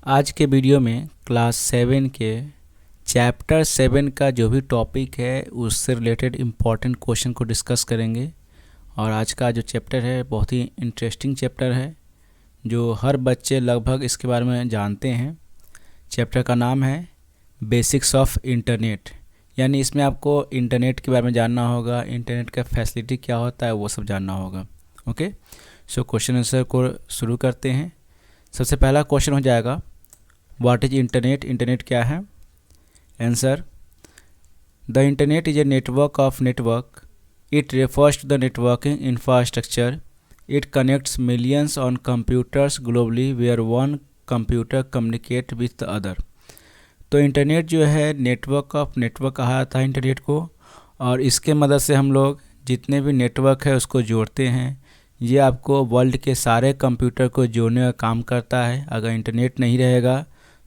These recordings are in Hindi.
आज के वीडियो में क्लास 7 के चैप्टर 7 का जो भी टॉपिक है उससे रिलेटेड इम्पॉर्टेंट क्वेश्चन को डिस्कस करेंगे। और आज का जो चैप्टर है बहुत ही इंटरेस्टिंग चैप्टर है जो हर बच्चे लगभग इसके बारे में जानते हैं। चैप्टर का नाम है बेसिक्स ऑफ इंटरनेट, यानी इसमें आपको इंटरनेट के बारे में जानना होगा, इंटरनेट का फैसिलिटी क्या होता है वो सब जानना होगा। ओके, सो क्वेश्चन आंसर को शुरू करते हैं। सबसे पहला क्वेश्चन हो जाएगा, व्हाट इज इंटरनेट? इंटरनेट क्या है? Answer, the internet is a network of network. It refers to the networking infrastructure. It connects millions on computers globally where one computer communicate with the other. तो इंटरनेट जो है नेटवर्क ऑफ नेटवर्क कहा जाता है इंटरनेट को, और इसके मदद से हम लोग जितने भी नेटवर्क है उसको जोड़ते हैं। ये आपको वर्ल्ड के सारे कंप्यूटर को जोड़ने का काम करता है। अगर इंटरनेट नहीं रहेगा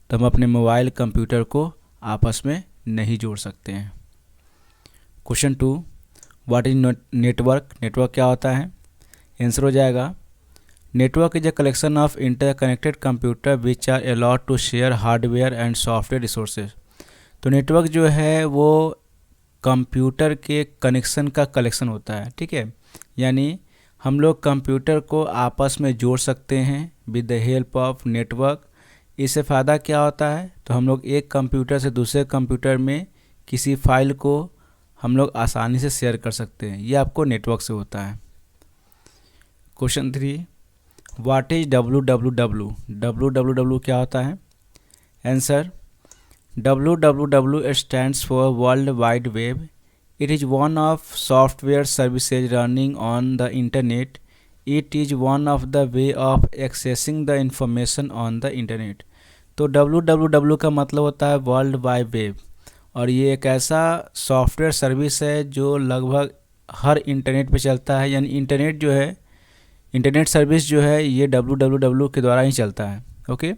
तो हम अपने मोबाइल कंप्यूटर को आपस में नहीं जोड़ सकते हैं। Question 2, what is network? Network क्या होता है? आंसर हो जाएगा, network is a collection of interconnected computer which are allowed to share hardware and software resources. तो नेटवर्क जो है वो कंप्यूटर के कनेक्शन का कलेक्शन होता है, ठीक है। यानी हम लोग कंप्यूटर को आपस में जोड़ सकते हैं with the help of network. इससे फ़ायदा क्या होता है? तो हम लोग एक कंप्यूटर से दूसरे कंप्यूटर में किसी फाइल को हम लोग आसानी से शेयर कर सकते हैं। ये आपको नेटवर्क से होता है। Question 3, what is www? www क्या होता है? Answer, www stands for world wide web. It is one of software services running on the internet. It is one of the way of accessing the information on the internet. तो www का मतलब होता है वर्ल्ड वाइड वेब, और ये एक ऐसा सॉफ्टवेयर सर्विस है जो लगभग हर इंटरनेट पे चलता है। यानी इंटरनेट जो है, इंटरनेट सर्विस जो है ये www के द्वारा ही चलता है। ओके,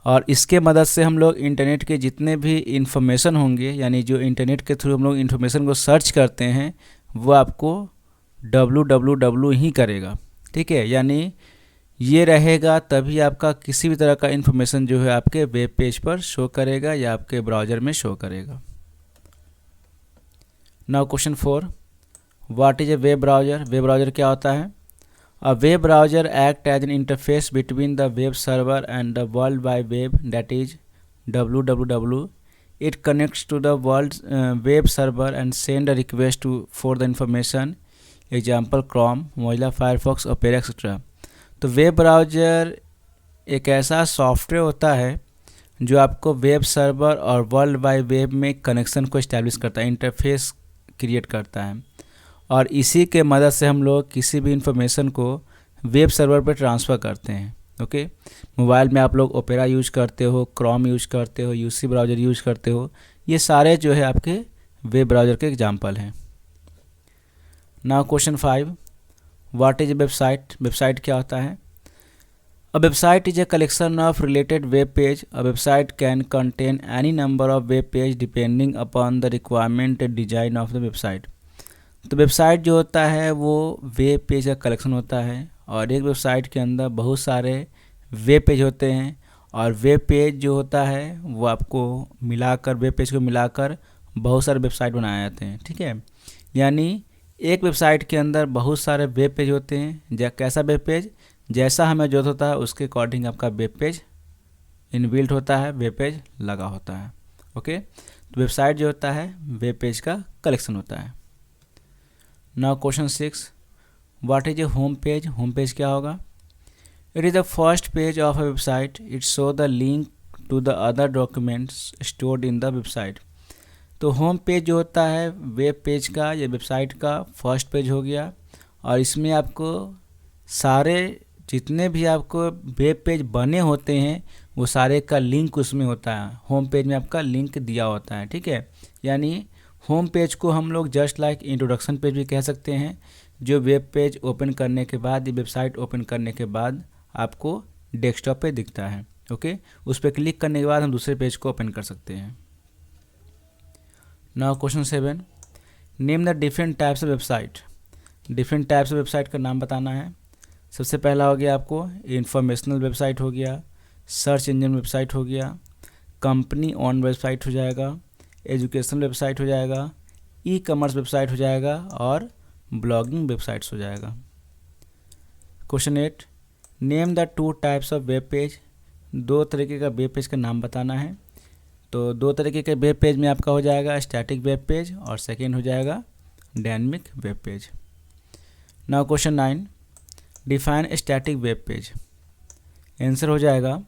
और इसके मदद से हम लोग इंटरनेट के जितने भी इंफॉर्मेशन होंगे, यानी जो इंटरनेट के थ्रू हम लोग इंफॉर्मेशन को सर्च करते हैं वो आपको www ही करेगा, ठीक है। यानी ये रहेगा तभी आपका किसी भी तरह का इंफॉर्मेशन जो है आपके वेब पेज पर शो करेगा या आपके ब्राउज़र में शो करेगा। Now question 4, what is A web browser? Web browser क्या होता है? A web browser acts as an interface between the web server and the World Wide Web, that is www. It connects to the world's web server and send a request for the information. Example, Chrome, Mozilla Firefox, Opera, etc. तो वेब ब्राउज़र एक ऐसा सॉफ्टवेयर होता है जो आपको वेब सर्वर और वर्ल्ड वाइड वेब में कनेक्शन को इस्टेब्लिश करता है, इंटरफेस क्रिएट करता है, और इसी के मदद से हम लोग किसी भी इंफॉर्मेशन को वेब सर्वर पर ट्रांसफ़र करते हैं। ओके, मोबाइल में आप लोग ओपेरा यूज करते हो, क्रोम यूज करते हो, यूसी ब्राउज़र यूज करते हो, ये सारे जो है आपके वेब ब्राउज़र के एग्जांपल हैं। Now question 5, what is A website? Website क्या होता है? A website is a collection of related web page. A website can contain any number of web page depending upon the requirement and design of the website. तो वेबसाइट जो होता है वो वेब पेज का कलेक्शन होता है, और एक वेबसाइट के अंदर बहुत सारे वेब पेज होते हैं, और वेब पेज जो होता है वो आपको मिलाकर, वेब पेज को मिलाकर बहुत सारे वेबसाइट बनाए जाते हैं, ठीक है। यानी एक वेबसाइट के अंदर बहुत सारे वेब पेज होते हैं। कैसा वेब पेज? जैसा हमें ज़रूरत होता है उसके अकॉर्डिंग आपका वेब पेज इनबिल्ट होता है, वेब पेज लगा होता है। ओके, तो वेबसाइट जो होता है वेब पेज का कलेक्शन होता है। Now question 6, what is a home page? Home page क्या होगा? It is the first page of a website. It show the link to the other documents stored in the website. तो होम पेज जो होता है वेब पेज का या वेबसाइट का फर्स्ट पेज हो गया, और इसमें आपको सारे जितने भी आपको वेब पेज बने होते हैं वो सारे का लिंक उसमें होता है। होम पेज में आपका लिंक दिया होता है, ठीक है। यानी होम पेज को हम लोग जस्ट लाइक इंट्रोडक्शन पेज भी कह सकते हैं, जो वेब पेज ओपन करने के बाद, वेबसाइट ओपन करने के बाद आपको डेस्कटॉप पे दिखता है। ओके, उस पर क्लिक करने के बाद हम दूसरे पेज को ओपन कर सकते हैं। Now question 7, name the different types of website. Different types of website का नाम बताना है। सबसे पहला हो गया आपको इंफॉर्मेशनल वेबसाइट हो गया, सर्च इंजन वेबसाइट हो गया, कंपनी ऑन वेबसाइट हो जाएगा, एजुकेशन वेबसाइट हो जाएगा, ई कॉमर्स वेबसाइट हो जाएगा और ब्लॉगिंग वेबसाइट्स हो जाएगा। Question 8, name the 2 types of web page. 2 तरीके का वेब पेज का नाम बताना है। तो 2 तरीके के वेब पेज में आपका हो जाएगा स्टैटिक वेब पेज और सेकेंड हो जाएगा dynamic web page. Now question 9, define static web page. Answer हो जाएगा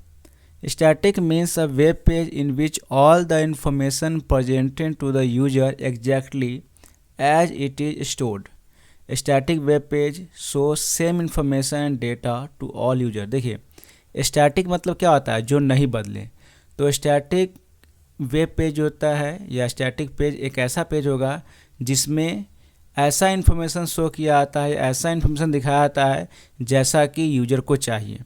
static means a web page in which all the information presented to the user exactly as it is stored. Static web page show same information and data to all user. देखिए स्टैटिक मतलब क्या होता है, जो नहीं बदले। तो स्टैटिक वेब पेज होता है या स्टैटिक पेज एक ऐसा पेज होगा जिसमें ऐसा इन्फॉर्मेशन शो किया जाता है, ऐसा इन्फॉर्मेशन दिखाया जाता है जैसा कि यूजर को चाहिए,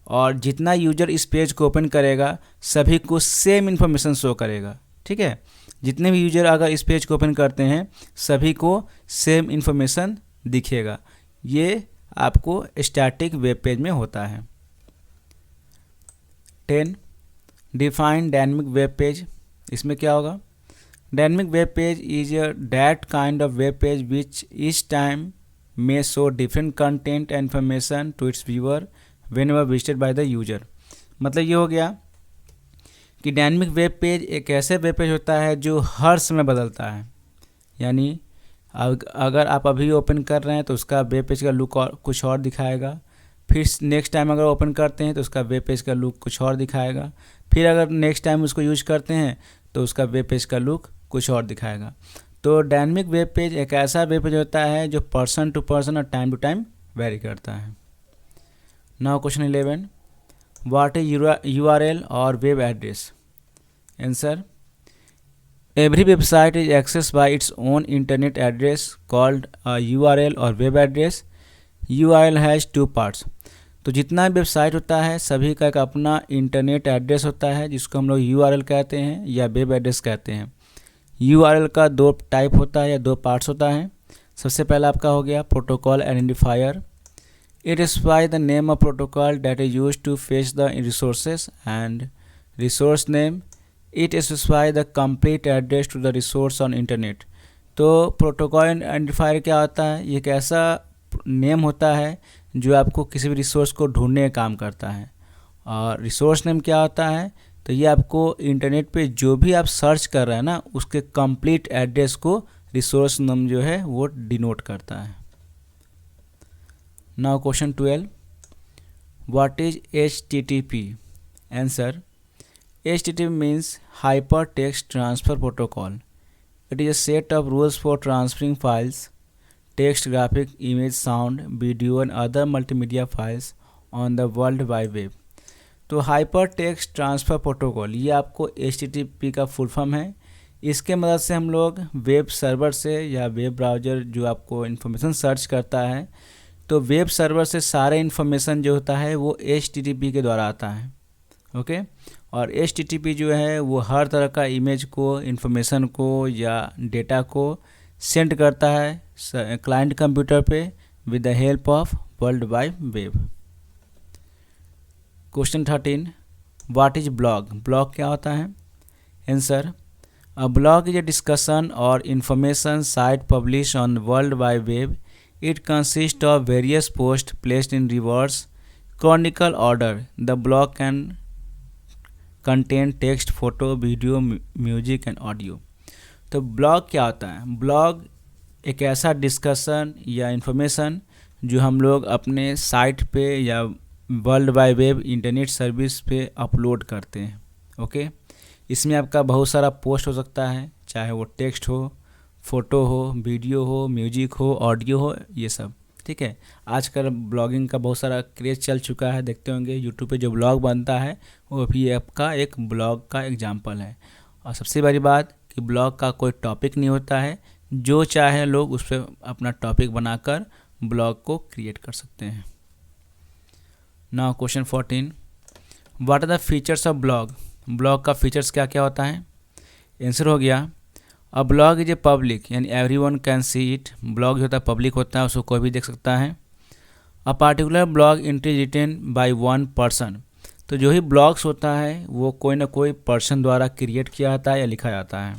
और जितना यूजर इस पेज को ओपन करेगा सभी को सेम इन्फॉर्मेशन शो करेगा। ठीक है, जितने भी यूजर अगर इस पेज को ओपन करते हैं सभी को सेम इन्फॉर्मेशन दिखेगा। ये आपको स्टैटिक वेब पेज में होता है। 10, डिफाइन डायनेमिक वेब पेज। इसमें क्या होगा, dynamic web page is that kind of web page which each time may show different content and information to its viewer whenever visited by the user. मतलब ये हो गया कि डायनेमिक वेब पेज एक ऐसे वेब पेज होता है जो हर समय बदलता है। यानी अगर आप अभी ओपन कर रहे हैं तो उसका वेब पेज का लुक और कुछ और दिखाएगा, फिर नेक्स्ट टाइम अगर ओपन करते हैं तो उसका वेब पेज का लुक कुछ और दिखाएगा, फिर अगर नेक्स्ट टाइम उसको यूज करते हैं तो उसका वेब पेज का लुक कुछ और दिखाएगा। तो डायनेमिक वेब पेज एक ऐसा वेब पेज होता है जो पर्सन टू पर्सन और टाइम टू टाइम वेरी करता है। Now question 11, what is URL और web address. Answer, every website is accessed by its own internet address called a URL और web address। URL has 2 parts। तो जितना वेबसाइट होता है सभी का एक अपना इंटरनेट एड्रेस होता है जिसको हम लोग URL कहते हैं या वेब एड्रेस कहते हैं। URL का 2 टाइप होता है या 2 पार्ट्स होता है। सबसे पहला आपका हो गया protocol identifier. It specify the name of protocol that is used to fetch the resources and resource name. It specify the complete address to the resource on internet. तो प्रोटोकॉल आइडेंटिफायर क्या होता है, ये एक ऐसा नेम होता है जो आपको किसी भी रिसोर्स को ढूंढने का काम करता है। और रिसोर्स नेम क्या होता है, तो ये आपको इंटरनेट पे जो भी आप सर्च कर रहे हैं ना उसके कंप्लीट एड्रेस को रिसोर्स नेम जो है वो डिनोट करता है। Now question 12, what is HTTP। Answer, HTTP means Hypertext Transfer Protocol. It is a set of rules for transferring files, text, graphic, image, sound, video and other multimedia files on the World Wide Web। तो Hypertext Transfer Protocol ये आपको HTTP का फुल फॉर्म है। इसके मदद से हम लोग वेब सर्वर से या वेब ब्राउज़र जो आपको इन्फॉर्मेशन सर्च करता है तो वेब सर्वर से सारे इन्फॉर्मेशन जो होता है वो HTTP के द्वारा आता है। ओके और HTTP जो है वो हर तरह का इमेज को, इन्फॉर्मेशन को या डेटा को सेंड करता है क्लाइंट कंप्यूटर पे with the help of world wide web. Question 13, what is blog. Blog क्या होता है। Answer, a blog is a discussion और information site publish on world wide web. It consist of various post placed in reverse chronicle order. The blog can contain text, photo, video, music and audio. तो ब्लॉग क्या होता है, ब्लॉग एक ऐसा डिस्कशन या इन्फॉर्मेशन जो हम लोग अपने साइट पे या world wide web internet service पे अपलोड करते हैं। ओके, इसमें आपका बहुत सारा पोस्ट हो सकता है, चाहे वो टेक्स्ट हो, फोटो हो, वीडियो हो, म्यूजिक हो, ऑडियो हो, ये सब। ठीक है, आजकल ब्लॉगिंग का बहुत सारा क्रेज चल चुका है, देखते होंगे यूट्यूब पे जो ब्लॉग बनता है वो भी आपका एक ब्लॉग का एग्जाम्पल है। और सबसे बड़ी बात कि ब्लॉग का कोई टॉपिक नहीं होता है, जो चाहे लोग उस पर अपना टॉपिक बनाकर ब्लॉग को क्रिएट कर सकते हैं। Now question 14, what are the features of blog. Blog का फीचर्स क्या क्या होता है। आंसर हो गया, a blog is a public यानी everyone can see it. Blog जो होता है पब्लिक होता है, उसको कोई भी देख सकता है। A particular blog entry written by one person. तो जो ही ब्लॉग्स होता है वो कोई ना कोई पर्सन द्वारा क्रिएट किया जाता है या लिखा जाता है।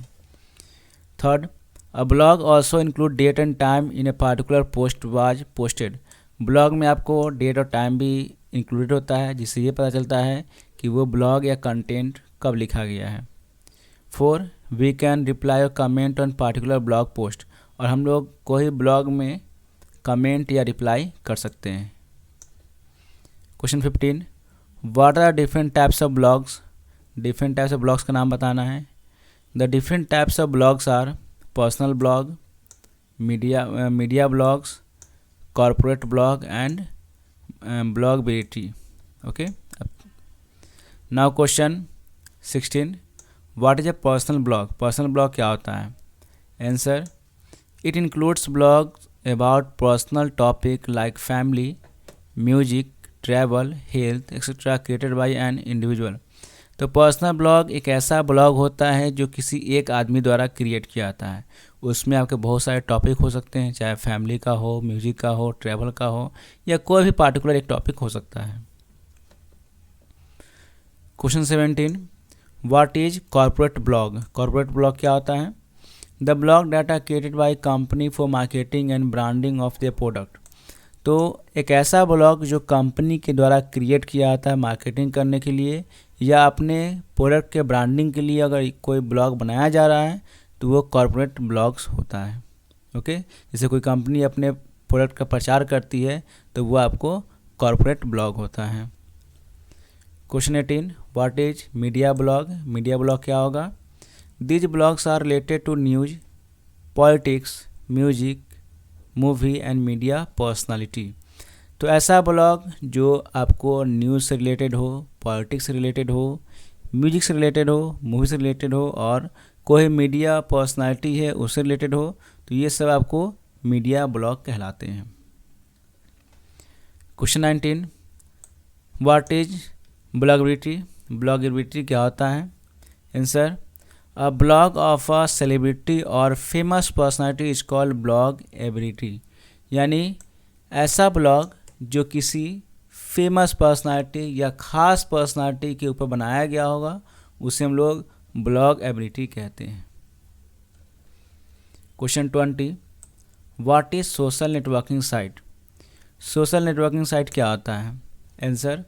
Third, a blog also include date and time in a particular post was posted. Blog में आपको डेट और टाइम भी इंक्लूडेड होता है, जिससे ये पता चलता है कि वो ब्लॉग या कंटेंट कब लिखा गया है। 4, वी कैन रिप्लाई और comment on particular blog post, और हम लोग कोई ब्लॉग में कमेंट या रिप्लाई कर सकते हैं। Question 15, what are different types of blogs. Different types of blogs का नाम बताना है। The different types of blogs are personal blog, media blogs, corporate blog and blogability. Okay, now question 16, what is a personal blog. Personal blog क्या होता है? Answer, it includes blogs about personal topic like family, music, travel, health etcetera created by an individual. तो पर्सनल ब्लॉग एक ऐसा ब्लॉग होता है जो किसी एक आदमी द्वारा क्रिएट किया जाता है। उसमें आपके बहुत सारे टॉपिक हो सकते हैं, चाहे फैमिली का हो, म्यूजिक का हो, ट्रैवल का हो, या कोई भी पार्टिकुलर एक टॉपिक हो सकता है। Question 17, what is corporate blog. Corporate blog क्या होता है? The blog data created by company for marketing and branding of their product. तो एक ऐसा ब्लॉग जो कंपनी के द्वारा क्रिएट किया जाता है मार्केटिंग करने के लिए या अपने प्रोडक्ट के ब्रांडिंग के लिए अगर कोई ब्लॉग बनाया जा रहा है तो वो कॉर्पोरेट ब्लॉग्स होता है। ओके, जैसे कोई कंपनी अपने प्रोडक्ट का प्रचार करती है तो वो आपको कॉर्पोरेट ब्लॉग होता है। Question 18, what is media blog. Media blog क्या होगा? These blogs are related to news, politics, music, movie and media personality. तो ऐसा ब्लॉग जो आपको न्यूज़ से रिलेटेड हो, पॉलिटिक्स से रिलेटेड हो, म्यूजिक से रिलेटेड हो, मूवी से रिलेटेड हो और कोई मीडिया पर्सनालिटी है उससे रिलेटेड हो, तो ये सब आपको मीडिया ब्लॉग कहलाते हैं। Question 19, what is blogability. Blogability क्या होता है? Answer, a blog of a celebrity और famous personality is called blog ability. यानी ऐसा ब्लॉग जो किसी फेमस पर्सनालिटी या ख़ास पर्सनालिटी के ऊपर बनाया गया होगा उसे हम लोग ब्लॉग एबिलिटी कहते हैं। Question 20, what is social networking site. Social networking site क्या होता है? Answer,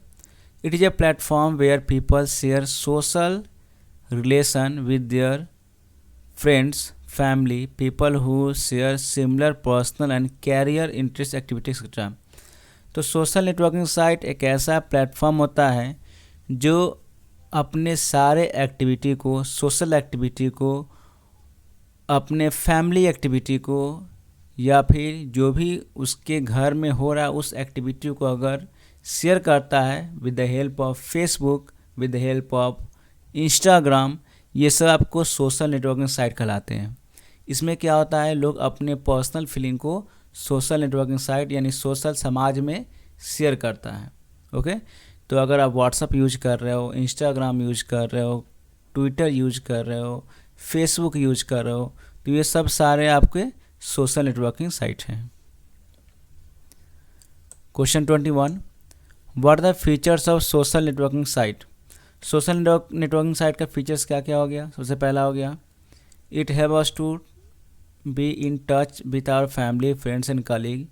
it is a platform where people share social relation with their friends, family, people who share similar personal and career interest activities etc. तो सोशल नेटवर्किंग साइट एक ऐसा प्लेटफॉर्म होता है जो अपने सारे एक्टिविटी को, सोशल एक्टिविटी को, अपने फैमिली एक्टिविटी को या फिर जो भी उसके घर में हो रहा है उस एक्टिविटी को अगर शेयर करता है with the help of Facebook, with the help of Instagram, ये सब आपको सोशल नेटवर्किंग साइट कहलाते हैं। इसमें क्या होता है, लोग अपने पर्सनल फीलिंग को सोशल नेटवर्किंग साइट यानी सोशल समाज में शेयर करता है। ओके, तो अगर आप व्हाट्सअप यूज कर रहे हो, इंस्टाग्राम यूज कर रहे हो, ट्विटर यूज कर रहे हो, फेसबुक यूज कर रहे हो, तो ये सब सारे आपके सोशल नेटवर्किंग साइट हैं। Question 21, what are the features of social networking site. Social networking site का फीचर्स क्या क्या हो गया? सबसे पहला हो गया, it help us to be in touch with our family, friends and colleague.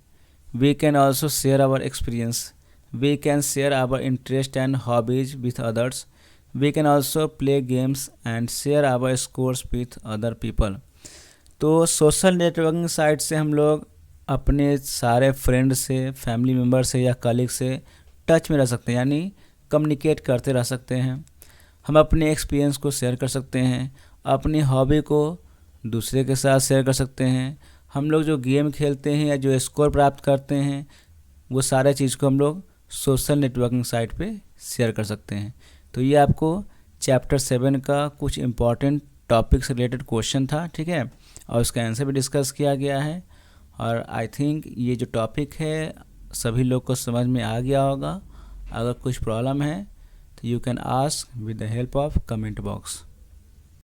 We can also share our experience. We can share our interest and hobbies with others. We can also play games and share our scores with other people. तो सोशल नेटवर्किंग साइट से हम लोग अपने सारे फ्रेंड से, फैमिली मेम्बर से या कलीग से टच में रह सकते हैं, यानी कम्युनिकेट करते रह सकते हैं। हम अपने एक्सपीरियंस को शेयर कर सकते हैं, अपनी हॉबी को दूसरे के साथ शेयर कर सकते हैं। हम लोग जो गेम खेलते हैं या जो स्कोर प्राप्त करते हैं वो सारे चीज़ को हम लोग सोशल नेटवर्किंग साइट पे शेयर कर सकते हैं। तो ये आपको चैप्टर 7 का कुछ इम्पॉर्टेंट टॉपिक से रिलेटेड क्वेश्चन था, ठीक है, और उसका आंसर भी डिस्कस किया गया है। और आई थिंक ये जो टॉपिक है सभी लोग को समझ में आ गया होगा। अगर कुछ प्रॉब्लम है तो you can ask with the help of comment box.